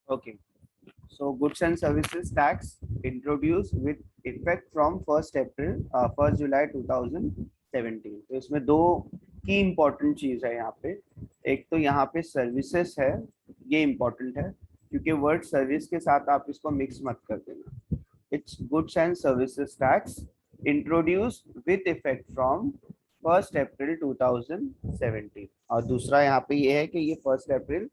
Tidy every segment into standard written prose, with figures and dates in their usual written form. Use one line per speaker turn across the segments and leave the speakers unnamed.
Okay. So goods and services tax introduced with effect from 1 July 2017। तो इसमें दो की इम्पोर्टेंट चीज है यहाँ पे। एक तो यहाँ पे सर्विसेज है, ये इम्पोर्टेंट है क्योंकि वर्ड सर्विस के साथ आप इसको मिक्स मत कर देना। It's goods and services tax introduced with effect from 1 अप्रैल 2017। और दूसरा यहाँ पे ये है कि ये 1 अप्रैल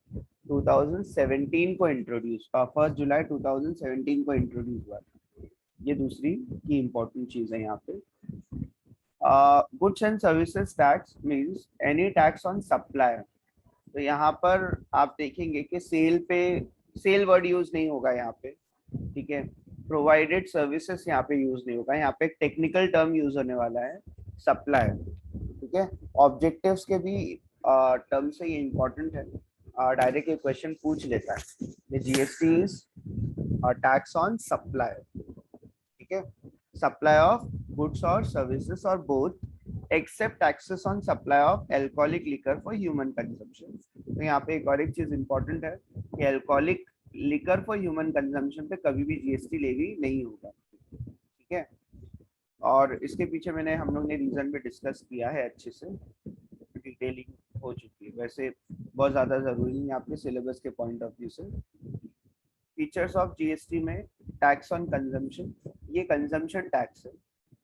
2017 को इंट्रोड्यूस 1 जुलाई 2017 को इंट्रोड्यूस हुआ था। ये दूसरी की इम्पोर्टेंट चीज है यहाँ पे। Goods and services tax means any tax on supply. तो यहाँ पर आप देखेंगे कि सेल वर्ड यूज नहीं होगा यहाँ पे, ठीक है। प्रोवाइडेड सर्विसेज यहाँ पे यूज नहीं होगा, यहाँ पे एक टेक्निकल टर्म यूज होने वाला है, सप्लाई, ठीक है। ऑब्जेक्टिव्स के भी टर्म से ये इम्पोर्टेंट है, डायरेक्ट ये क्वेश्चन पूछ लेता है। GST is tax on supply, ठीक है। सप्लाई ऑफ गुड्स और सर्विसेज और both except taxes on supply of alcoholic liquor for human consumption. तो यहाँ पे एक और एक चीज इंपॉर्टेंट है कि alcoholic liquor for human consumption पे कभी भी जीएसटी लेवी नहीं होगा, ठीक है। और इसके पीछे हम लोग ने रीजन भी डिस्कस किया है, अच्छे से डिटेलिंग हो चुकी है। वैसे बहुत ज्यादा जरूरी नहीं आपके सिलेबस के पॉइंट ऑफ व्यू से। फीचर्स ऑफ जीएसटी में टैक्स ऑन कंजम्पशन, ये कंजम्पशन टैक्स है,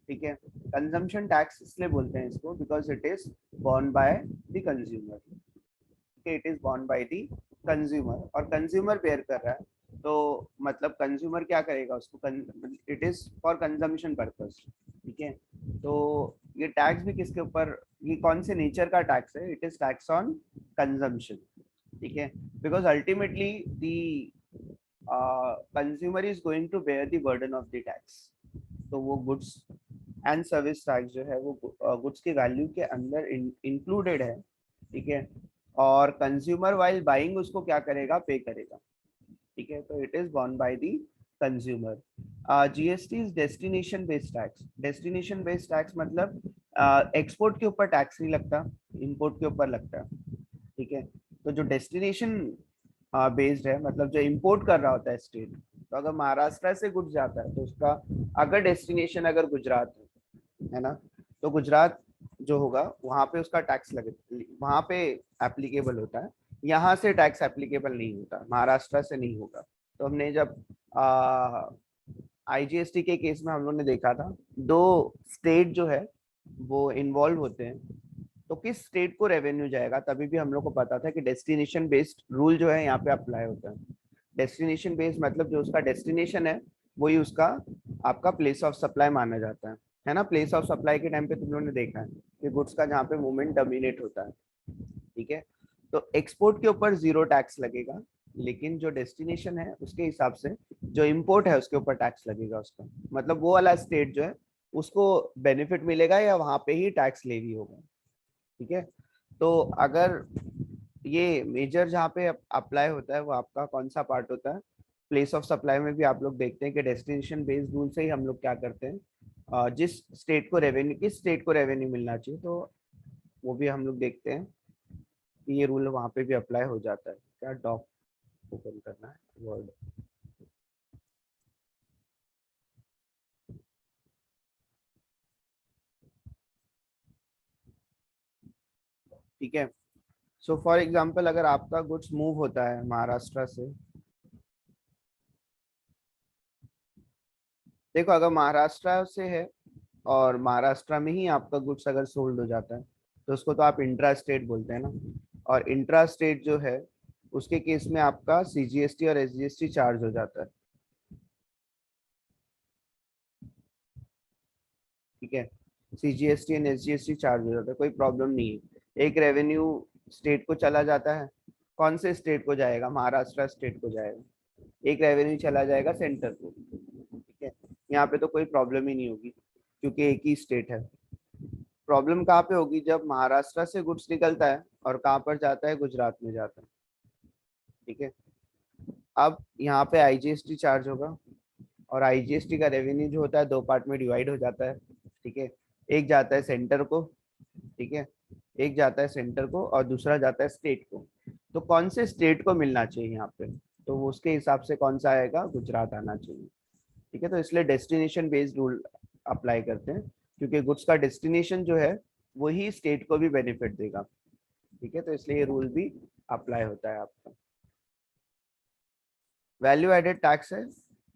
ठीक है। कंजम्पशन टैक्स इसलिए बोलते हैं इसको because it is born by the consumer, ठीक है। It is born by the consumer और कंज्यूमर बेयर कर रहा है, तो मतलब कंज्यूमर क्या करेगा उसको, it is for consumption purpose, ठीक है। तो ये टैक्स भी किसके ऊपर, ये कौन से नेचर का टैक्स है, it is tax on consumption, ठीक है। Because ultimately the consumer is going to bear the burden of the tax. तो वो गुड्स एंड सर्विस टैक्स जो है वो गुड्स की वैल्यू के अंदर इंक्लूडेड है, ठीक है। और कंज्यूमर वाइल बाइंग उसको क्या करेगा, पे करेगा, ठीक है। तो it is born by the consumer. GST is destination based tax. Destination based tax मतलब एक्सपोर्ट के ऊपर टैक्स नहीं लगता, इंपोर्ट के ऊपर लगता है, ठीक है। तो जो डेस्टिनेशन बेस्ड है, मतलब जो इंपोर्ट कर रहा होता है स्टेट, तो अगर महाराष्ट्र से गुड्स जाता है तो उसका अगर डेस्टिनेशन अगर गुजरात है ना, तो गुजरात जो होगा वहां पे उसका टैक्स लगे, वहां पे एप्लीकेबल होता है। यहाँ से टैक्स एप्लीकेबल नहीं होता, महाराष्ट्र से नहीं होगा। तो हमने जब आईजीएसटी के केस में हम लोग ने देखा था, दो स्टेट जो है वो इन्वॉल्व होते हैं, तो किस स्टेट को रेवेन्यू जाएगा, तभी भी हम लोग को पता था कि डेस्टिनेशन बेस्ड रूल जो है यहाँ पे अप्लाई होता है। डेस्टिनेशन बेस्ड मतलब जो उसका डेस्टिनेशन है वही उसका आपका प्लेस ऑफ सप्लाई माना जाता है ना। प्लेस ऑफ सप्लाई के टाइम पे तुम लोगों ने देखा है कि गुड्स का जहाँ पे मूवमेंट डोमिनेट होता है, ठीक है। तो एक्सपोर्ट के ऊपर जीरो टैक्स लगेगा, लेकिन जो डेस्टिनेशन है उसके हिसाब से जो इम्पोर्ट है उसके ऊपर टैक्स लगेगा उसका। मतलब वो वाला स्टेट जो है उसको बेनिफिट मिलेगा या वहां पे ही टैक्स लेवी होगा, ठीक है। तो अगर ये मेजर जहाँ पे अप्लाई होता है वो आपका कौन सा पार्ट होता है, प्लेस ऑफ सप्लाई में भी आप लोग देखते हैं कि डेस्टिनेशन बेस्ड रूल से ही हम लोग क्या करते हैं, जिस स्टेट को रेवेन्यू, किस स्टेट को रेवेन्यू मिलना चाहिए, तो वो भी हम लोग देखते हैं कि ये रूल वहाँ पे भी अप्लाई हो जाता है। क्या डॉक ओपन करना है वर्ड, ठीक है। सो फॉर एग्जांपल अगर आपका गुड्स मूव होता है महाराष्ट्र से, देखो अगर महाराष्ट्र से है और महाराष्ट्र में ही आपका गुड्स अगर सोल्ड हो जाता है तो उसको तो आप इंट्रा स्टेट बोलते हैं ना। और इंट्रा स्टेट जो है उसके केस में आपका सीजीएसटी और एसजीएसटी चार्ज हो जाता है, ठीक है। सीजीएसटी एंड एसजीएसटी चार्ज हो जाता है, कोई प्रॉब्लम नहीं है। एक रेवेन्यू स्टेट को चला जाता है, कौन से स्टेट को जाएगा, महाराष्ट्र स्टेट को जाएगा। एक रेवेन्यू चला जाएगा सेंटर को, ठीक है। यहाँ पे तो कोई प्रॉब्लम ही नहीं होगी क्योंकि एक ही स्टेट है। प्रॉब्लम कहाँ पे होगी, जब महाराष्ट्र से गुड्स निकलता है और कहाँ पर जाता है, गुजरात में जाता है, ठीक है। अब यहाँ पे आईजीएसटी चार्ज होगा और आईजीएसटी का रेवेन्यू जो होता है दो पार्ट में डिवाइड हो जाता है, ठीक है। एक जाता है सेंटर को, ठीक है, एक जाता है सेंटर को और दूसरा जाता है स्टेट को। तो कौन से स्टेट को मिलना चाहिए यहाँ पे, तो उसके हिसाब से कौन सा आएगा, गुजरात आना चाहिए। ठीक है, तो इसलिए डेस्टिनेशन बेस्ड रूल अप्लाई करते हैं, क्योंकि गुड्स का डेस्टिनेशन जो है वही स्टेट को भी बेनिफिट देगा। ठीक है, तो इसलिए ये रूल भी अप्लाई होता है आपका। वैल्यू एडेड टैक्स है।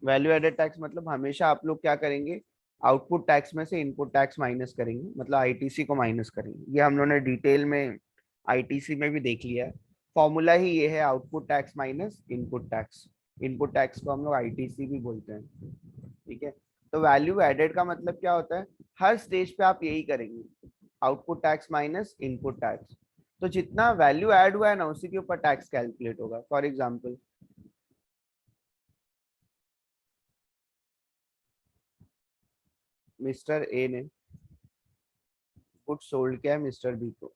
वैल्यू एडेड टैक्स मतलब हमेशा आप लोग क्या करेंगे, आउटपुट टैक्स में से इनपुट टैक्स माइनस करेंगे, मतलब आईटीसी को माइनस करेंगे। ये हम लोगों ने डिटेल में आईटीसी में भी देख लिया है। फॉर्मूला ही ये है, output tax minus input tax. Input tax को हम लोग आईटीसी भी बोलते हैं। ठीक है, तो वैल्यू एडेड का मतलब क्या होता है, हर स्टेज पे आप यही करेंगे, output tax minus input tax. तो जितना वैल्यू ऐड हुआ है ना, उसी के ऊपर टैक्स कैलकुलेट होगा। फॉर एग्जाम्पल, मिस्टर ए ने गुड सोल्ड किया है मिस्टर बी को,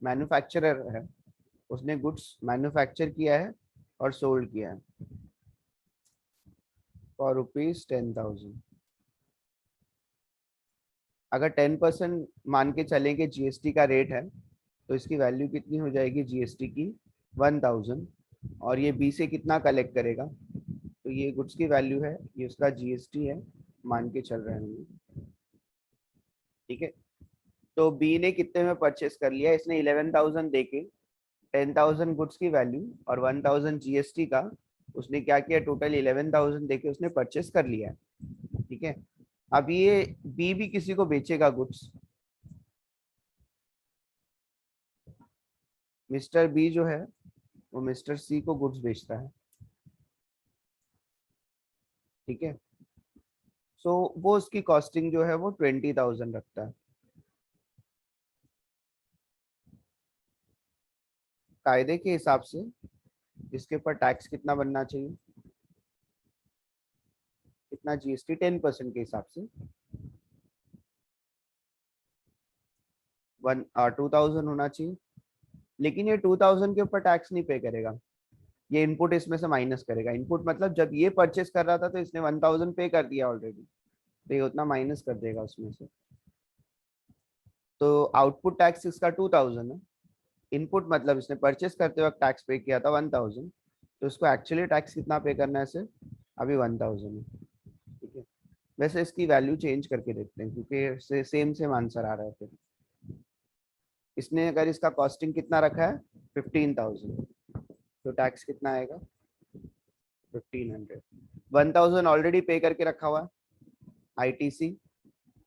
मैन्युफैक्चरर है, उसने गुड्स मैन्युफैक्चर किया है और सोल्ड किया है फॉर ₹10,000। अगर 10% मान के चलें कि जीएसटी का रेट है, तो इसकी वैल्यू कितनी हो जाएगी जीएसटी की, 1000। और ये बी से कितना कलेक्ट करेगा, तो ये गुड्स की वैल्यू है, ये उसका जीएसटी है, मान के चल रहे हैं हम। ठीक है, तो बी ने कितने में परचेस कर लिया, इसने 11,000 देके 10,000 गुड्स की वैल्यू और 1,000 जीएसटी का, उसने क्या किया, टोटल 11,000 देके उसने परचेस कर लिया है। ठीक है, अब ये बी भी किसी को बेचेगा गुड्स। मिस्टर बी जो है वो मिस्टर सी को गुड्स बेचता है। ठीक है, सो वो उसकी कॉस्टिंग जो है वो 20,000 रखता है। कायदे के हिसाब से इसके ऊपर टैक्स कितना बनना चाहिए, कितना जीएसटी, 10% के हिसाब से 2,000 होना चाहिए। लेकिन ये 2,000 के ऊपर टैक्स नहीं पे करेगा, ये इनपुट इसमें से माइनस करेगा। इनपुट मतलब जब ये परचेस कर रहा था तो इसने 1,000 पे कर दिया ऑलरेडी, तो ये उतना माइनस कर देगा उसमें से। तो आउटपुट टैक्स इसका 2,000 है, इनपुट मतलब इसने परचेस करते वक्त टैक्स पे किया था 1,000, तो इसको एक्चुअली टैक्स कितना पे करना है सिर्फ, अभी 1,000 है। ठीक है, वैसे इसकी वैल्यू चेंज करके देखते हैं, क्योंकि सेम सेम आंसर आ रहा है। फिर इसने अगर इसका कॉस्टिंग कितना रखा है 15,000, तो टैक्स कितना आएगा 1,500। 1,000 ऑलरेडी पे करके रखा हुआ है, आईटीसी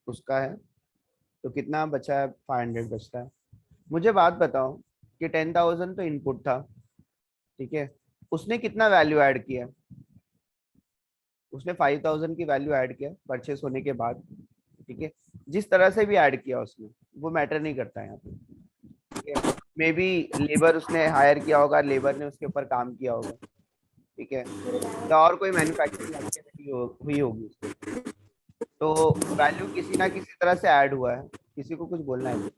उसका है, तो कितना बचा है, 500 बचता है। मुझे बात बताओ कि 10,000 तो इनपुट था, ठीक है, उसने कितना वैल्यू ऐड किया, उसने 5,000 की वैल्यू ऐड किया परचेस होने के बाद। ठीक है, जिस तरह से भी ऐड किया उसने, वो मैटर नहीं करता है यहाँ पे। ठीक है, मे बी लेबर उसने हायर किया होगा, लेबर ने उसके ऊपर काम किया होगा। ठीक है, या और कोई मैन्युफैक्चरिंग एक्टिविटी हुई होगी उसकी, तो वैल्यू किसी ना किसी तरह से ऐड हुआ है। किसी को कुछ बोलना है?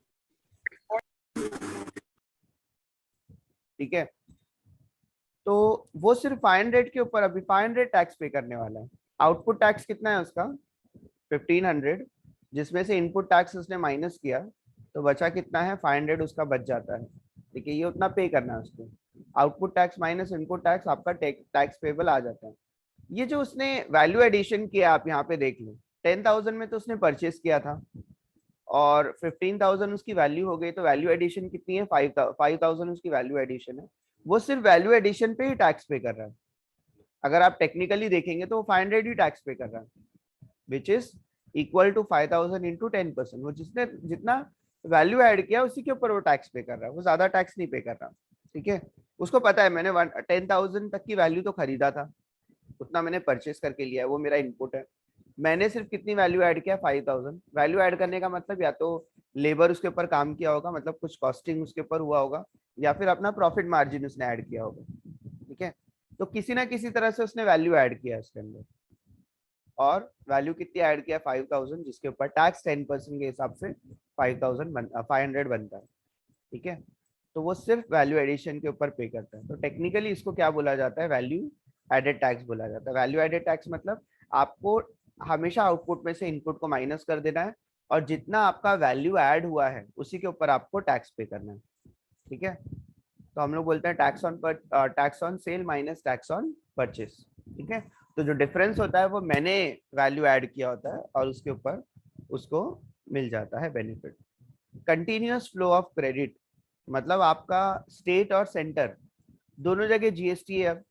ठीक है, तो वो सिर्फ 500 के ऊपर अभी 500 टैक्स पे करने वाला है। आउटपुट टैक्स कितना है उसका 1,500, जिसमें से इनपुट टैक्स उसने माइनस किया, तो बचा कितना है 500 उसका बच जाता है। ठीक है, ये उतना पे करना है उसको। Output tax minus input tax, आपका टैक्स पेबल आ जाता है। ये जो उसने वैल्यू एडिशन किया, आप यहाँ पे देख लो, 10,000 में तो उसने परचेस किया था और 15,000 उसकी वैल्यू हो गई, तो वैल्यू एडिशन कितनी है 5,000 उसकी वैल्यू एडिशन है। वो सिर्फ वैल्यू एडिशन पे ही टैक्स पे कर रहा है। अगर आप टेक्निकली देखेंगे तो वो 500 ही टैक्स पे कर रहा है, which is equal to 5,000 into 10%। वो जिसने जितना वैल्यू ऐड किया उसी के ऊपर वो टैक्स पे कर रहा है, वो ज्यादा टैक्स नहीं पे कर रहा। ठीक है, उसको पता है मैंने 10,000 तक की वैल्यू तो खरीदा था, उतना मैंने परचेस करके लिया है, वो मेरा इनपुट है। मैंने सिर्फ कितनी वैल्यू ऐड किया 5,000। वैल्यू ऐड करने का मतलब या तो लेबर उसके ऊपर काम किया होगा, मतलब कुछ कॉस्टिंग उसके ऊपर हुआ होगा, या फिर अपना प्रॉफिट मार्जिन उसने ऐड किया होगा। ठीक है, तो किसी ना किसी तरह से उसने वैल्यू ऐड किया उसके अंदर, और वैल्यू कितनी ऐड किया 5,000, जिसके ऊपर टैक्स 10% के हिसाब से 500 बनता है। ठीक है, तो वो सिर्फ वैल्यू एडिशन के ऊपर पे करता है। तो टेक्निकली इसको क्या बोला जाता है, वैल्यू एडेड टैक्स बोला जाता है। वैल्यू एडेड टैक्स मतलब आपको हमेशा आउटपुट में से इनपुट को माइनस कर देना है, और जितना आपका वैल्यू ऐड हुआ है उसी के ऊपर आपको टैक्स पे करना है। ठीक है, तो हम लोग बोलते हैं tax on sale minus tax on purchase. ठीक है, तो जो डिफरेंस होता है वो मैंने वैल्यू ऐड किया होता है और उसके ऊपर उसको मिल जाता है benefit. Continuous flow of credit, मतलब आपका स्टेट और सेंटर दोनों जगह जीएसटी है अब।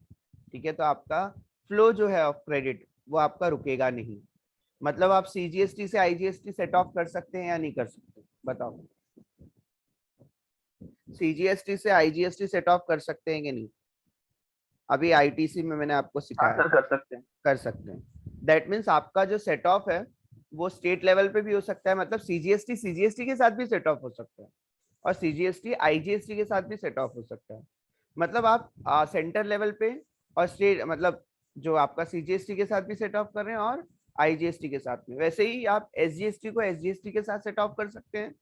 ठीक है, तो आपका फ्लो जो है ऑफ क्रेडिट वो आपका रुकेगा नहीं। मतलब आप सीजीएसटी से आईजीएसटी सेट ऑफ कर सकते हैं या नहीं कर सकते, बताओ। सीजीएसटी से आईजीएसटी सेट ऑफ कर सकते हैं कि नहीं? अभी आईटीसी में मैंने आपको
हाँ
सिखाया।
सर, कर सकते हैं।
कर सकते हैं। दैट मीन्स आपका जो सेट ऑफ है वो स्टेट लेवल पे भी हो सकता है, मतलब सीजीएसटी सीजीएसटी के साथ भी सेट ऑफ हो सकता है और सीजीएसटी आईजीएसटी के साथ भी सेट ऑफ हो सकता है। मतलब आप सेंटर लेवल पे और स्टेट, मतलब जो आपका सीजीएसटी के साथ भी सेट ऑफ कर रहे हैं और आईजीएसटी के साथ में, वैसे ही आप एसजीएसटी को एसजीएसटी के साथ सेट ऑफ कर सकते हैं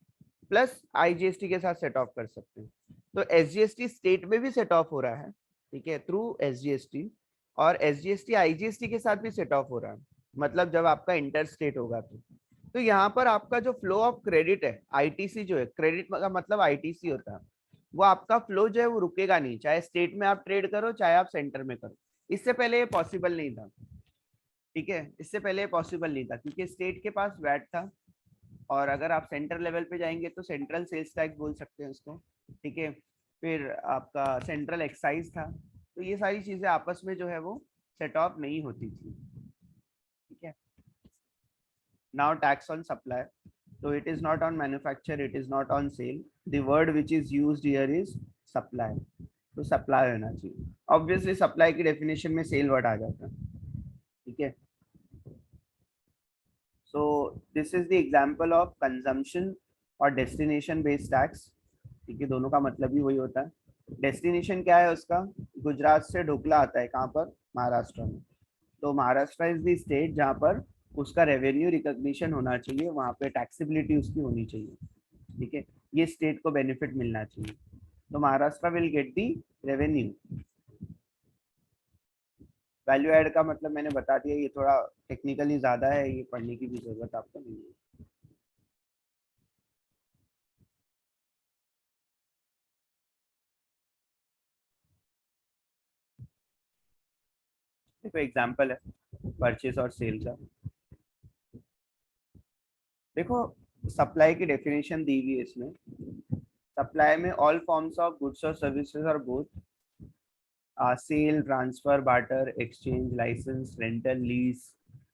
प्लस आईजीएसटी के साथ सेट ऑफ कर सकते हैं। तो एसजीएसटी स्टेट में भी सेट ऑफ हो रहा है, ठीक है, थ्रू एसजीएसटी, और एसजीएसटी आईजीएसटी के साथ भी सेट ऑफ हो रहा है, मतलब जब आपका इंटर स्टेट होगा तो यहाँ पर आपका जो फ्लो ऑफ क्रेडिट है, आईटीसी जो है, क्रेडिट का मतलब आईटीसी होता है, वो आपका फ्लो जो है वो रुकेगा नहीं, चाहे स्टेट में आप ट्रेड करो चाहे आप सेंटर में करो। इससे पहले ये पॉसिबल नहीं था। ठीक है, इससे पहले पॉसिबल नहीं था क्योंकि स्टेट के पास वैट था, और अगर आप सेंटर लेवल पे जाएंगे तो सेंट्रल सेल्स टैक्स बोल सकते हैं उसको। ठीक है, फिर आपका सेंट्रल एक्साइज था, तो ये सारी चीजें आपस में जो है वो सेट ऑफ नहीं होती थी। ठीक है, नाउ टैक्स ऑन सप्लाई, तो it is not on manufacture, it is not on sale, the word which is used here is supply. तो सप्लाई होना चाहिए, ऑब्वियसली सप्लाई की डेफिनेशन में सेल वर्ड आ जाता है। ठीक है, so this is the example of consumption और destination based tax। ठीक है, दोनों का मतलब ही वही होता है। डेस्टिनेशन क्या है उसका? गुजरात से ढोकला आता है कहाँ पर? महाराष्ट्र में। तो महाराष्ट्र इज द स्टेट जहाँ पर उसका रेवेन्यू रिकॉग्निशन होना चाहिए, वहाँ पे टैक्सेबिलिटी उसकी होनी चाहिए। ठीक है, ये स्टेट को बेनिफिट मिलना चाहिए, तो Maharashtra will get the revenue. Value add का मतलब मैंने बता दिया, ये थोड़ा टेक्निकली ज्यादा है, ये पढ़ने की भी जरूरत आपको नहीं है। देखो एग्जांपल है परचेस और सेल का। देखो सप्लाई की डेफिनेशन दी हुई है इसमें। सप्लाई में ऑल फॉर्म्स ऑफ गुड्स और services are both sale, transfer, barter, exchange, licence, rental, lease,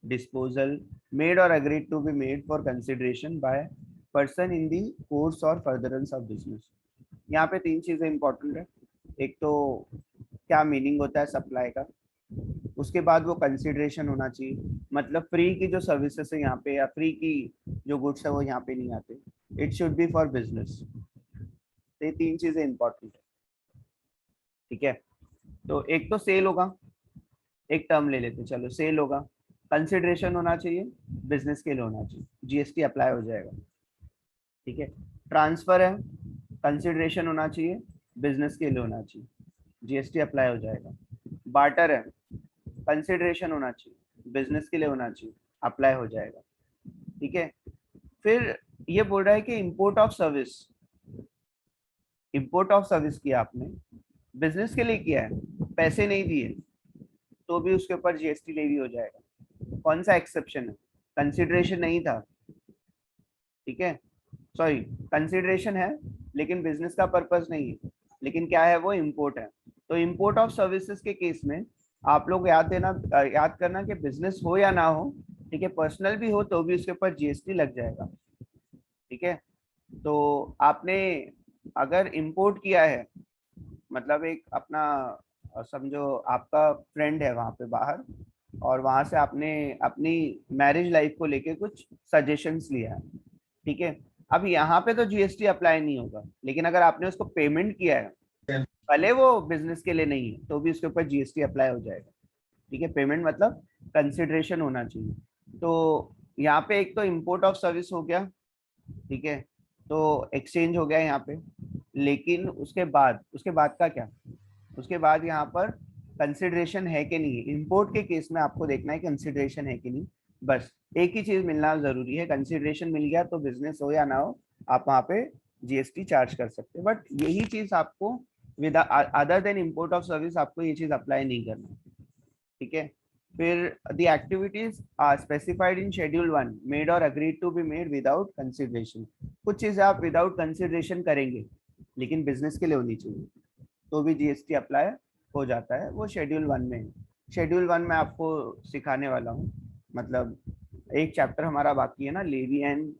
disposal made और agreed to be made for consideration by person in the course और फर्दरेंस ऑफ बिजनेस। यहाँ पे तीन चीजें important है। एक तो क्या मीनिंग होता है सप्लाई का, उसके बाद वो कंसिडरेशन होना चाहिए, मतलब फ्री की जो सर्विसेज है यहाँ पे या फ्री की जो गुड्स है वो यहाँ पे नहीं आते, it should be for business. ये तीन चीजें इंपॉर्टेंट है। ठीक है, तो एक तो सेल होगा, एक टर्म ले लेते चलो, सेल होगा, कंसिडरेशन होना चाहिए, बिजनेस के लिए होना चाहिए, जीएसटी अप्लाई हो जाएगा। ठीक है, ट्रांसफर है, कंसिडरेशन होना चाहिए, बिजनेस के लिए होना चाहिए, जीएसटी अप्लाई हो जाएगा। बार्टर है, कंसिडरेशन होना चाहिए, बिजनेस के लिए होना चाहिए, अप्लाई हो जाएगा। ठीक है, फिर ये बोल रहा है कि import of service, import of service किया आपने, बिजनेस के लिए किया है, पैसे नहीं दिए, तो भी उसके ऊपर जीएसटी लेवी हो जाएगा। कौन सा एक्सेप्शन है? कंसिडरेशन नहीं था, ठीक है, सॉरी कंसिडरेशन है लेकिन बिजनेस का पर्पस नहीं है, लेकिन क्या है वो इंपोर्ट है। तो इंपोर्ट ऑफ सर्विसेज के केस में आप लोग याद करना कि बिजनेस हो या ना हो, ठीक है, पर्सनल भी हो तो भी उसके ऊपर जीएसटी लग जाएगा। ठीक है, तो आपने अगर इंपोर्ट किया है, मतलब एक अपना समझो आपका फ्रेंड है वहां पे बाहर, और वहां से आपने अपनी मैरिज लाइफ को लेके कुछ सजेशंस लिया है। ठीक है, अब यहाँ पे तो जीएसटी अप्लाई नहीं होगा, लेकिन अगर आपने उसको पेमेंट किया है, भले वो बिजनेस के लिए नहीं है, तो भी उसके ऊपर जीएसटी अप्लाई हो जाएगा। ठीक है, पेमेंट मतलब कंसिडरेशन होना चाहिए। तो यहाँ पे एक तो इंपोर्ट ऑफ सर्विस हो गया, ठीक है, तो एक्सचेंज हो गया यहाँ पे, लेकिन उसके बाद का क्या? उसके बाद यहाँ पर कंसिडरेशन है कि नहीं? इंपोर्ट के केस में आपको देखना है कंसिडरेशन है कि नहीं, बस एक ही चीज मिलना जरूरी है, कंसिडरेशन मिल गया तो बिजनेस हो या ना हो आप वहाँ पे जीएसटी चार्ज कर सकते हैं। बट यही चीज आपको with other than import of service आपको ये चीज अप्लाई नहीं करना, ठीक है। फिर the activities are specified in schedule 1 made और agreed to be made without consideration. कुछ चीजें आप विदाउट कंसिडरेशन करेंगे लेकिन बिजनेस के लिए होनी चाहिए, तो भी जीएसटी अप्लाई हो जाता है, वो शेड्यूल 1 में है। शेड्यूल 1 में आपको सिखाने वाला हूँ, मतलब एक चैप्टर हमारा बाकी है ना, levy and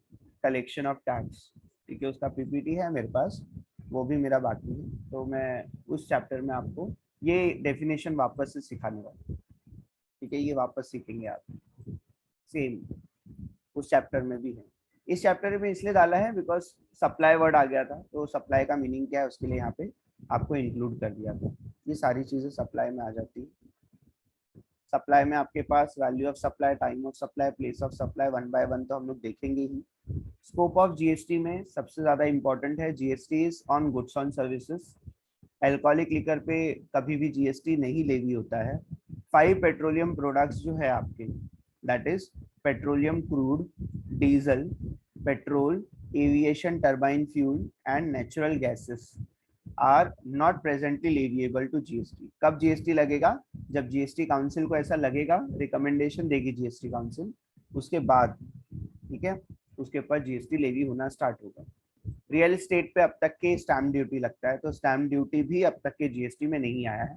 collection of tax, ठीक है, उसका पीपीटी है मेरे पास, वो भी मेरा बाकी है, तो मैं उस चैप्टर में आपको ये डेफिनेशन वापस से सिखाने वाला हूँ, ठीक है, ये वापस सीखेंगे आप, सेम उस चैप्टर में भी है। इस चैप्टर में इसलिए डाला है बिकॉज सप्लाई वर्ड आ गया था, तो सप्लाई का मीनिंग क्या है उसके लिए यहाँ पे आपको इंक्लूड कर दिया था। ये सारी चीजें सप्लाई में आ जाती है। सप्लाई में आपके पास value of supply, time of supply, place of supply, one by one तो हम लोग देखेंगे ही। स्कोप ऑफ जीएसटी में सबसे ज्यादा इंपॉर्टेंट है GST is on goods on services. Alcoholic liquor पे कभी भी जीएसटी नहीं लेवी होता है। 5 पेट्रोलियम प्रोडक्ट्स जो है आपके, that is petroleum crude, diesel, petrol, aviation turbine fuel and natural gases are not presently leviable to GST. कब जीएसटी लगेगा? जब जीएसटी काउंसिल को ऐसा लगेगा, रिकमेंडेशन देगी जीएसटी काउंसिल, उसके बाद, ठीक है, उसके ऊपर जीएसटी लेवी होना स्टार्ट होगा। रियल एस्टेट पे अब तक के स्टैम्प ड्यूटी लगता है, तो स्टैम्प ड्यूटी भी अब तक के जीएसटी में नहीं आया है,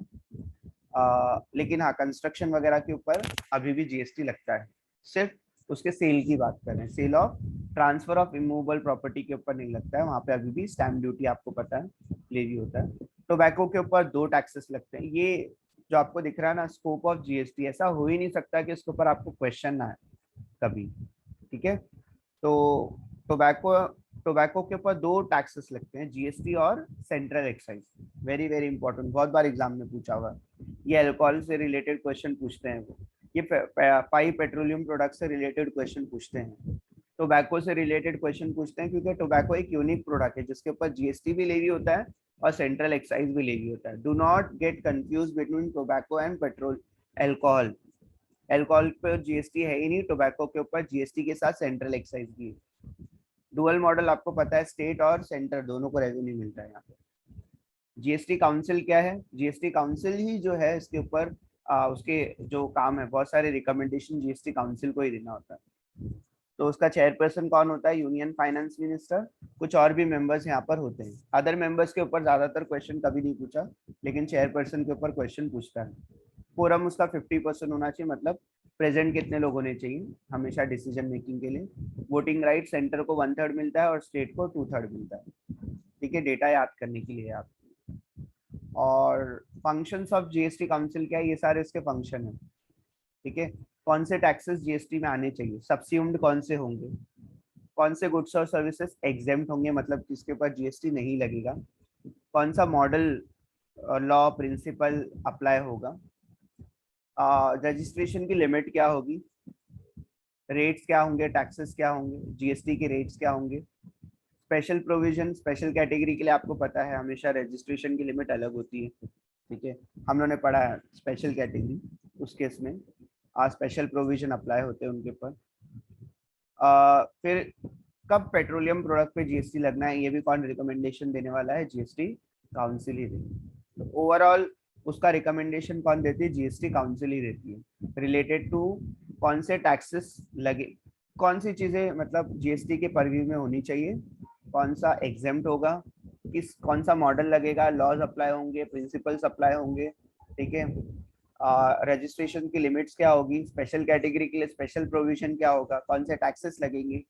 लेकिन हाँ कंस्ट्रक्शन वगैरह के ऊपर अभी भी जीएसटी लगता है। सिर्फ उसके सेल की बात करें, sale of transfer of immovable property के ऊपर नहीं लगता है, वहां पे अभी भी स्टैम्प ड्यूटी आपको पता है लेवी होता है। टोबैको के ऊपर 2 टैक्सेस लगते हैं। ये जो आपको दिख रहा है ना स्कोप ऑफ जीएसटी, ऐसा हो ही नहीं सकता कि इसके ऊपर आपको क्वेश्चन ना आए कभी, ठीक है। तो टोबैको टोबैको के ऊपर 2 टैक्सेस लगते हैं, जीएसटी और central excise. Very very important, बहुत बार एग्जाम में पूछा हुआ। ये अल्कोहल से रिलेटेड क्वेश्चन पूछते हैं वो, ये 5 पेट्रोलियम प्रोडक्ट से रिलेटेड क्वेश्चन पूछते हैं, टोबैको से रिलेटेड क्वेश्चन पूछते हैं, क्योंकि टोबैको एक यूनिक प्रोडक्ट है जिसके ऊपर जीएसटी भी लेवी होता है और सेंट्रल एक्साइज भी लेवी होता है। Do not get confuse between tobacco and petrol alcohol. Alcohol पर जीएसटी है ही नहीं, टोबैको के ऊपर जीएसटी के साथ सेंट्रल एक्साइज भी है। डुअल मॉडल आपको पता है, स्टेट और सेंटर दोनों को रेवेन्यू मिलता है यहाँ पे। जीएसटी काउंसिल क्या है? जीएसटी काउंसिल ही जो है इसके ऊपर उसके जो काम है, बहुत सारे रिकमेंडेशन जीएसटी काउंसिल को ही देना होता है। तो उसका चेयरपर्सन कौन होता है? Union finance minister. कुछ और भी मेंबर्स यहाँ पर होते हैं। अदर मेंबर्स के ऊपर ज्यादातर क्वेश्चन कभी नहीं पूछा, लेकिन चेयरपर्सन के ऊपर क्वेश्चन पूछता है। फोरम उसका 50% होना चाहिए, मतलब प्रेजेंट कितने लोग होने चाहिए हमेशा डिसीजन मेकिंग के लिए। वोटिंग राइट सेंटर को 1/3 मिलता है और स्टेट को 2/3 मिलता है, ठीक है, डेटा याद करने के लिए आप। और फंक्शंस ऑफ जीएसटी काउंसिल क्या है? ये सारे इसके फंक्शन है, ठीक है। कौन से टैक्सेस जीएसटी में आने चाहिए, सब्सिड्यूम्ड कौन से होंगे, कौन से गुड्स और सर्विसेज एग्जेम्प्ट होंगे, मतलब जिसके ऊपर जीएसटी नहीं लगेगा, कौन सा मॉडल लॉ प्रिंसिपल अप्लाई होगा, रजिस्ट्रेशन की लिमिट क्या होगी, रेट्स क्या होंगे, टैक्सेस क्या होंगे, जीएसटी के रेट्स क्या होंगे, स्पेशल प्रोविजन, स्पेशल कैटेगरी के लिए आपको पता है हमेशा रजिस्ट्रेशन की लिमिट अलग होती है, ठीक है, हम लोगों ने पढ़ा है स्पेशल कैटेगरी, उस केस में स्पेशल प्रोविजन अप्लाई होते हैं उनके ऊपर। फिर कब पेट्रोलियम प्रोडक्ट पे जीएसटी लगना है, ये भी कौन रिकमेंडेशन देने वाला है? जीएसटी काउंसिल ही देगी। तो ओवरऑल उसका रिकमेंडेशन कौन देती है? जीएसटी काउंसिल ही देती है, रिलेटेड टू कौन से टैक्सेस लगे, कौन सी चीजें मतलब जीएसटी के परव्यू में होनी चाहिए, कौन सा एग्जेम्प्ट होगा, किस कौन सा मॉडल लगेगा, लॉज अप्लाई होंगे, प्रिंसिपल्स अप्लाई होंगे, ठीक है, रजिस्ट्रेशन की लिमिट्स क्या होगी, स्पेशल कैटेगरी के लिए स्पेशल प्रोविजन क्या होगा, कौन से टैक्सेस लगेंगे,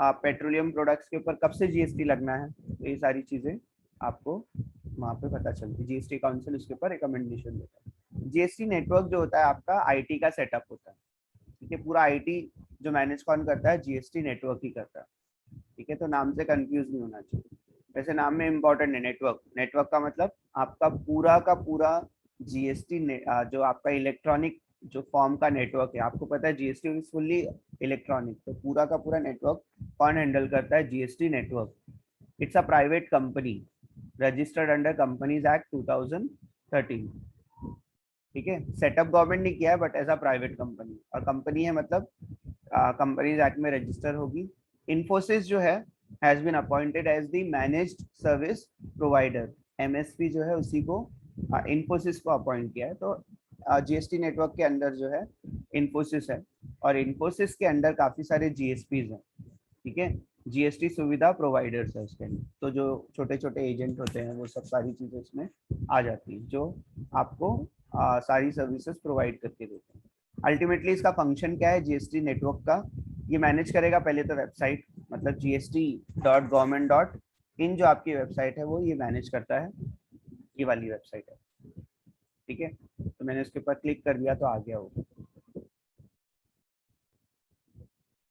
पेट्रोलियम प्रोडक्ट्स के ऊपर कब से जीएसटी लगना है, तो ये सारी चीजें आपको वहाँ पे पता चलती है। जीएसटी काउंसिल उसके ऊपर रिकमेंडेशन देता है। जीएसटी नेटवर्क जो होता है आपका आईटी का सेटअप होता है, ठीक है, पूरा आईटी जो मैनेज कौन करता है? जीएसटी नेटवर्क ही करता है, ठीक है, तो नाम से कंफ्यूज नहीं होना चाहिए। वैसे नाम में इंपॉर्टेंट है नेटवर्क, नेटवर्क का मतलब आपका पूरा का पूरा जीएसटी जो आपका इलेक्ट्रॉनिक जो फॉर्म का नेटवर्क है, आपको पता है जीएसटी इज फुल्ली इलेक्ट्रॉनिक, तो पूरा का पूरा नेटवर्क कौन हैंडल करता है? GST network. It's a private company registered under companies act 2013, ठीक है, सेटअप गवर्नमेंट ने किया है but as a private company, और कंपनी है मतलब कंपनीज एक्ट में रजिस्टर होगी। इन्फोसिस जो है has been appointed as the managed service provider MSP जो है उसी को इन्फोसिस को अपॉइंट किया है। तो जीएसटी नेटवर्क के अंदर जो है इन्फोसिस है, और इन्फोसिस के अंदर काफी सारे जीएसपीज हैं, ठीक है, जीएसटी सुविधा प्रोवाइडर्स है उसके अंदर। तो जो छोटे छोटे एजेंट होते हैं वो सब सारी चीजें इसमें आ जाती हैं, जो आपको सारी सर्विसेज प्रोवाइड करके देते हैं। अल्टीमेटली इसका फंक्शन क्या है जीएसटी नेटवर्क का? ये मैनेज करेगा पहले तो वेबसाइट, मतलब gst.government.in जो आपकी वेबसाइट है वो ये मैनेज करता है, ये वाली वेबसाइट है, ठीक है। तो मैंने इसके ऊपर क्लिक कर दिया तो आ गया वो,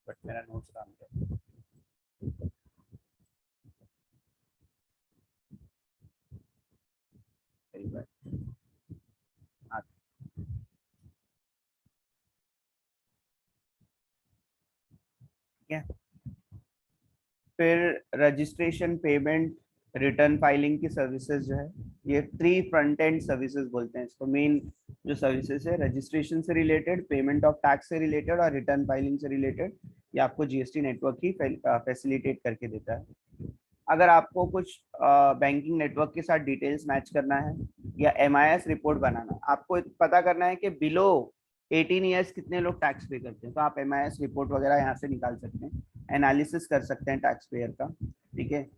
बट मेरा नोट्स काम किया। सही बात। हाँ, ठीक है। फिर रजिस्ट्रेशन, पेमेंट, रिटर्न फाइलिंग की सर्विसेज जो है, ये 3 फ्रंट एंड सर्विसेज बोलते हैं इसको। मेन जो सर्विसेज है रजिस्ट्रेशन से रिलेटेड, पेमेंट ऑफ टैक्स से रिलेटेड और रिटर्न फाइलिंग से रिलेटेड, ये आपको जीएसटी नेटवर्क ही फैसिलिटेट करके देता है। अगर आपको कुछ बैंकिंग नेटवर्क के साथ डिटेल्स मैच करना है या एमआईएस रिपोर्ट बनाना, आपको पता करना है कि बिलो 18 ईयर्स कितने लोग टैक्स पे करते हैं, तो आप एमआईएस रिपोर्ट वगैरह यहाँ से निकाल सकते हैं, एनालिसिस कर सकते हैं टैक्स पेयर का, ठीक है।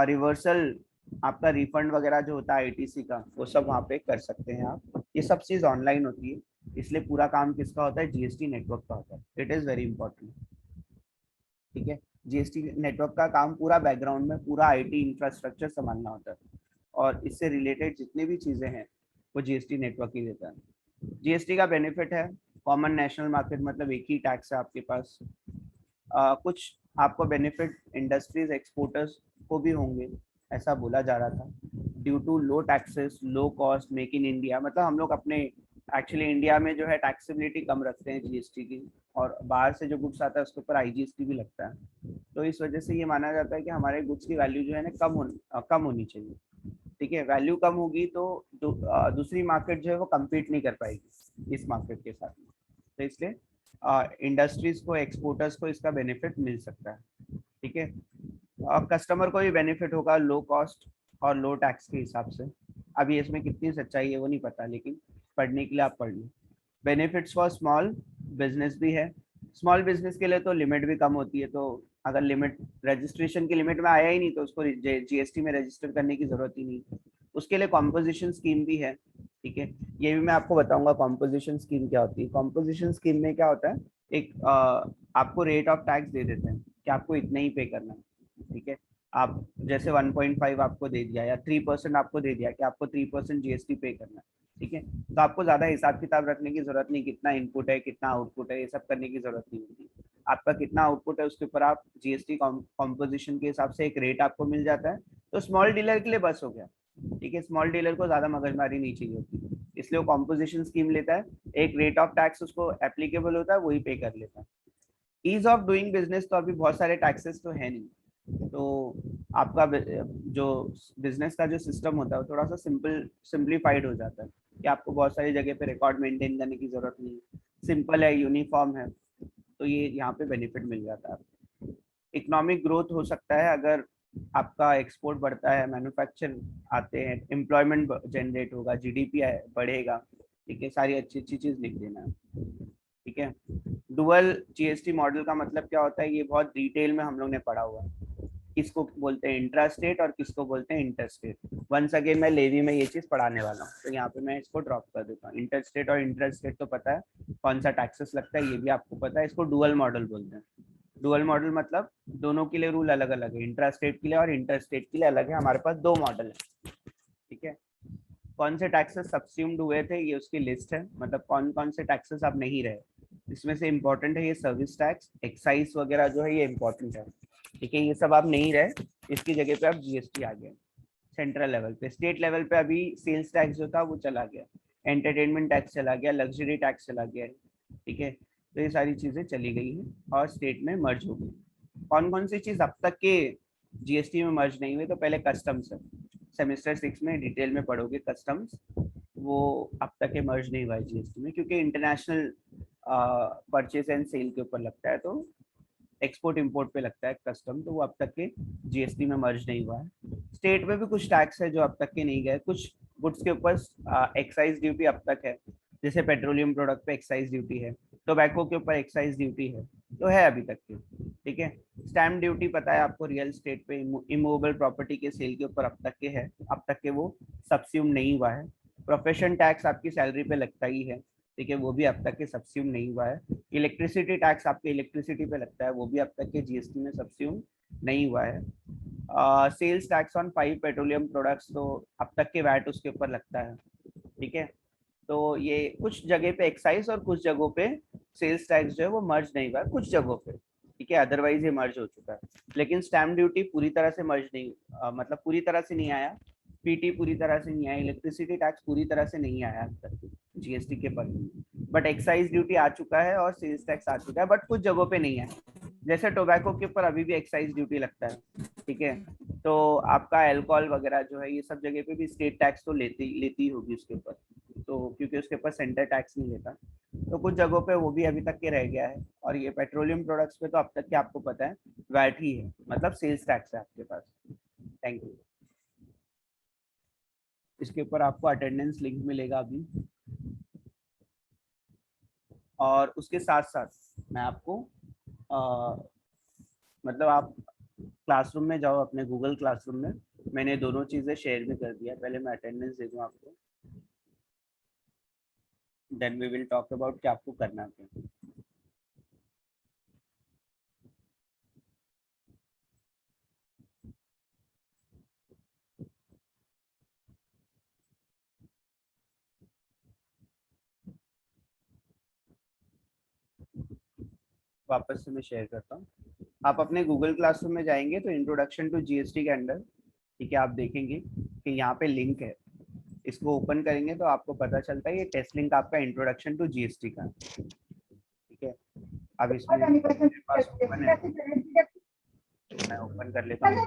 रिवर्सल, आपका रिफंड वगैरह जो होता है आईटीसी का, वो सब वहाँ पे कर सकते हैं आप। ये सब चीज़ ऑनलाइन होती है, इसलिए पूरा काम किसका होता है? जीएसटी नेटवर्क का होता है। इट इज़ वेरी इंपॉर्टेंट, ठीक है। जीएसटी नेटवर्क का काम पूरा बैकग्राउंड में पूरा आईटी इंफ्रास्ट्रक्चर संभालना होता है, और इससे रिलेटेड जितने भी चीज़ें हैं वो जीएसटी नेटवर्क ही देता है। जीएसटी का बेनिफिट है कॉमन नेशनल मार्केट, मतलब एक ही टैक्स है आपके पास। कुछ आपको बेनिफिट इंडस्ट्रीज एक्सपोर्टर्स को भी होंगे, ऐसा बोला जा रहा था, due to low taxes, low cost, make in India. मतलब हम लोग अपने एक्चुअली इंडिया में जो है टैक्सेबिलिटी कम रखते हैं जीएसटी की, और बाहर से जो गुड्स आता है उसके ऊपर आईजीएसटी भी लगता है। तो इस वजह से ये माना जाता है कि हमारे गुड्स की वैल्यू जो है ना कम होनी चाहिए, ठीक है। वैल्यू कम होगी तो दूसरी मार्केट जो है वो कम्पीट नहीं कर पाएगी इस मार्केट के साथ में। तो इसलिए इंडस्ट्रीज को, एक्सपोर्टर्स को इसका बेनिफिट मिल सकता है, ठीक है। कस्टमर को भी बेनिफिट होगा लो कॉस्ट और लो टैक्स के हिसाब से। अभी इसमें कितनी सच्चाई है वो नहीं पता, लेकिन पढ़ने के लिए आप पढ़ लो। बेनिफिट्स फॉर स्मॉल बिजनेस भी है। स्मॉल बिजनेस के लिए तो लिमिट भी कम होती है, तो अगर लिमिट रजिस्ट्रेशन की लिमिट में आया ही नहीं तो उसको जीएसटी में रजिस्टर करने की जरूरत ही नहीं। उसके लिए कॉम्पोजिशन स्कीम भी है, ठीक है। ये भी मैं आपको बताऊंगा कॉम्पोजिशन स्कीम क्या होती है। कॉम्पोजिशन स्कीम में क्या होता है, एक आपको रेट ऑफ टैक्स दे देते हैं कि आपको इतना ही पे करना है, ठीक है। आप जैसे 1.5 आपको दे दिया या 3% आपको दे दिया कि आपको 3% जीएसटी पे करना है, ठीक है। तो आपको ज्यादा हिसाब किताब रखने की जरूरत नहीं, कितना इनपुट है कितना आउटपुट है ये सब करने की जरूरत नहीं होती। आपका कितना आउटपुट है उसके ऊपर आप जीएसटी कॉम्पोजिशन के हिसाब से एक रेट आपको मिल जाता है। तो स्मॉल डीलर के लिए बस हो गया, ठीक है। स्मॉल डीलर को ज्यादा मगजमारी नहीं चाहिए होती, इसलिए वो कॉम्पोजिशन स्कीम लेता है, एक रेट ऑफ टैक्स उसको एप्लीकेबल होता है, वही पे कर लेता है। ईज ऑफ डूइंग बिजनेस, तो अभी बहुत सारे टैक्सेस तो है नहीं, तो आपका जो बिजनेस का जो सिस्टम होता है वो थोड़ा सा सिंप्लीफाइड हो जाता है, कि आपको बहुत सारी जगह पे रिकॉर्ड मेंटेन करने की जरूरत नहीं है, सिंपल है, यूनिफॉर्म है। तो ये यहाँ पे बेनिफिट मिल जाता है। इकोनॉमिक ग्रोथ हो सकता है अगर आपका एक्सपोर्ट बढ़ता है, मैन्युफैक्चर आते हैं, एम्प्लॉयमेंट जनरेट होगा, जीडीपी बढ़ेगा, ठीक है। सारी अच्छी अच्छी चीज लिख देना है, ठीक है। डुअल जीएसटी मॉडल का मतलब क्या होता है, ये बहुत डिटेल में हम लोग ने पढ़ा हुआ है। किसको बोलते हैं इंट्रा स्टेट और किसको बोलते हैं इंटर स्टेट। वंस अगेन मैं लेवी में ये चीज पढ़ाने वाला हूँ, तो यहाँ पे मैं इसको ड्रॉप कर देता हूँ। इंटर स्टेट और इंटर स्टेट तो पता है कौन सा टैक्सेस लगता है, ये भी आपको पता है। इसको डुअल मॉडल बोलते हैं। डुअल मॉडल मतलब दोनों के लिए रूल अलग अलग है, इंट्रा स्टेट के लिए और इंटर स्टेट के लिए अलग है। हमारे पास 2 मॉडल है, ठीक है। कौन से टैक्सेस सब्स्यूम्ड हुए थे ये उसकी लिस्ट है, मतलब कौन कौन से टैक्सेस अब नहीं रहे। इसमें से इम्पोर्टेंट है ये सर्विस टैक्स, एक्साइज वगैरह जो है ये इम्पोर्टेंट है, ठीक है। ये सब आप नहीं रहे, इसकी जगह पे अब जीएसटी आ गया। सेंट्रल लेवल पे, स्टेट लेवल पे अभी सेल्स टैक्स जो था वो चला गया, एंटरटेनमेंट टैक्स चला गया, लग्जरी टैक्स चला गया, ठीक है। तो ये सारी चीजें चली गई हैं और स्टेट में मर्ज हो गई। कौन कौन सी चीज अब तक के जीएसटी में मर्ज नहीं हुई, तो पहले कस्टम्स है, सेमेस्टर 6 में डिटेल में पढ़ोगे कस्टम्स, वो अब तक के मर्ज नहीं हुआ है जीएसटी में, क्योंकि इंटरनेशनल परचेज एंड सेल के ऊपर लगता है, तो एक्सपोर्ट इंपोर्ट पे लगता है कस्टम, तो वो अब तक के जीएसटी में मर्ज नहीं हुआ है। स्टेट में भी कुछ टैक्स है जो अब तक के नहीं गए, कुछ गुड्स के ऊपर एक्साइज ड्यूटी अब तक है, जैसे पेट्रोलियम प्रोडक्ट पे एक्साइज ड्यूटी है, टोबैको के ऊपर एक्साइज ड्यूटी है, तो है अभी तक की। ठीक है, स्टैम्प ड्यूटी पता है आपको, रियल स्टेट पे इमूवेबल प्रॉपर्टी के सेल के ऊपर अब तक के है, अब तक के वो सब्स्यूम नहीं हुआ है। प्रोफेशन टैक्स आपकी सैलरी पे लगता ही है, ठीक है, वो भी अब तक के सब्स्यूम नहीं हुआ है। इलेक्ट्रिसिटी टैक्स आपके इलेक्ट्रिसिटी पे लगता है, वो भी अब तक के जीएसटी में सब्स्यूम नहीं हुआ है। Sales tax on 5 petroleum products, तो अब तक के वैट उसके ऊपर लगता है। ठीक है, तो ये कुछ जगह पे एक्साइज और कुछ जगहों पे सेल्स टैक्स जो है वो मर्ज नहीं हुआ है कुछ जगहों पे। ठीक है, अदरवाइज ये मर्ज हो चुका है, लेकिन स्टैम्प ड्यूटी पूरी तरह से मर्ज नहीं, मतलब पूरी तरह से नहीं आया, पीटी पूरी तरह से नहीं आया, इलेक्ट्रिसिटी टैक्स पूरी तरह से नहीं आया अब तक जीएसटी के पर, बट एक्साइज ड्यूटी आ चुका है और सेल्स टैक्स आ चुका है, बट कुछ जगहों पे नहीं है। जैसे टोबैको के ऊपर अभी भी एक्साइज ड्यूटी लगता है। ठीक है, तो आपका अल्कोहल वगैरह जो है ये सब जगह पे भी स्टेट टैक्स तो लेती लेती होगी उसके ऊपर, तो क्योंकि उसके ऊपर सेंटर टैक्स नहीं लेता, तो कुछ जगहों पे वो भी अभी तक के रह गया है। और ये पेट्रोलियम प्रोडक्ट्स पे तो अब तक के आपको पता है वैट ही है, मतलब सेल्स टैक्स है आपके पास। Thank you. इसके ऊपर आपको अटेंडेंस लिंक मिलेगा अभी, और उसके साथ साथ मैं आपको मतलब आप क्लासरूम में जाओ, अपने गूगल क्लासरूम में मैंने दोनों चीजें शेयर भी कर दिया, पहले मैं अटेंडेंस दे दूं आपको, then we will talk about कि आपको करना क्या है। वापस से मैं शेयर करता हूँ, आप अपने गूगल क्लासरूम में जाएंगे तो इंट्रोडक्शन टू जीएसटी के अंदर, ठीक है, आप देखेंगे कि यहाँ पे लिंक है, इसको ओपन करेंगे तो आपको पता चलता है ये टेस्ट लिंक आपका इंट्रोडक्शन टू जीएसटी का। ठीक है, अब इसमें मेरे पास ओपन है, तो मैं ओपन कर लेता हूँ।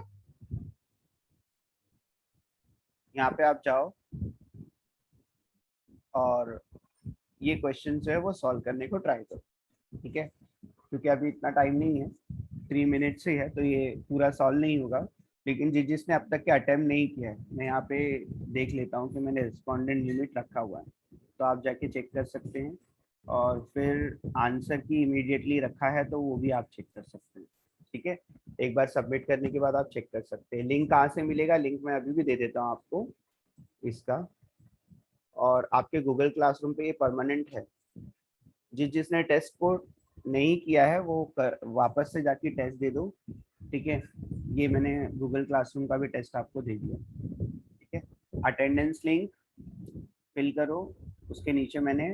यहाँ पे आप जाओ और ये क्वेश्चन जो है वो सॉल्व करने को ट्राई करो। ठीक है, क्योंकि अभी इतना टाइम नहीं है, 3 मिनट से है, तो ये पूरा सॉल्व नहीं होगा, लेकिन जिसने अब तक के अटेम्प्ट नहीं किया है, मैं यहाँ पे देख लेता हूँ कि मैंने रिस्पॉन्डेंट लिमिट रखा हुआ है, तो आप जाके चेक कर सकते हैं, और फिर आंसर की इमीडिएटली रखा है तो वो भी आप चेक कर सकते हैं। ठीक है, एक बार सबमिट करने के बाद आप चेक कर सकते हैं। लिंक कहाँ से मिलेगा, लिंक मैं अभी भी दे देता हूँ आपको इसका, और आपके गूगल क्लासरूम पे ये परमानेंट है। जिसने टेस्ट को नहीं किया है वो वापस से जाके टेस्ट दे दो। ठीक है, ये मैंने गूगल क्लासरूम का भी टेस्ट आपको दे दिया। ठीक है, अटेंडेंस लिंक फिल करो, उसके नीचे मैंने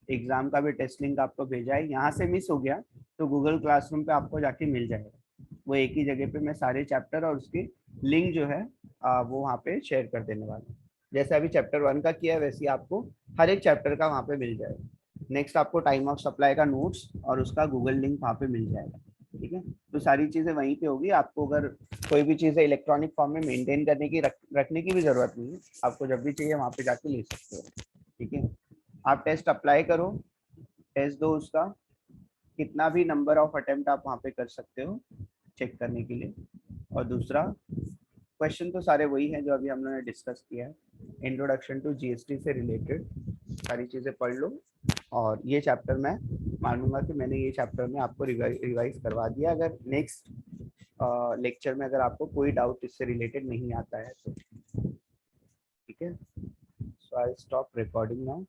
एग्जाम का भी टेस्ट लिंक आपको भेजा है, यहाँ से मिस हो गया तो गूगल क्लासरूम पे आपको जाके मिल जाएगा, वो एक ही जगह पे मैं सारे चैप्टर और उसकी लिंक जो है वो वहाँ पे शेयर कर देने वाला हूँ। जैसे अभी चैप्टर 1 का किया है वैसे ही आपको हर एक चैप्टर का वहाँ पे मिल जाएगा। नेक्स्ट आपको टाइम ऑफ सप्लाई का नोट्स और उसका गूगल लिंक वहाँ पे मिल जाएगा। ठीक है, तो सारी चीजें वहीं पे होगी, आपको अगर कोई भी चीज़ इलेक्ट्रॉनिक फॉर्म में मेंटेन करने की रखने की भी जरूरत नहीं है, आपको जब भी चाहिए वहाँ पे जाके ले सकते हो। ठीक है, आप टेस्ट अप्लाई करो, टेस्ट दो, उसका कितना भी नंबर ऑफ अटेम्प्ट आप वहाँ पे कर सकते हो चेक करने के लिए। और दूसरा, क्वेश्चन तो सारे वही हैं जो अभी हम लोगों ने डिस्कस किया है, इंट्रोडक्शन टू जीएसटी से रिलेटेड सारी चीज़ें पढ़ लो, और ये चैप्टर मैं मानूंगा कि मैंने ये चैप्टर में आपको रिवाइज करवा दिया। अगर नेक्स्ट लेक्चर में अगर आपको कोई डाउट इससे रिलेटेड नहीं आता है तो ठीक है, सो आई स्टॉप रिकॉर्डिंग नाउ।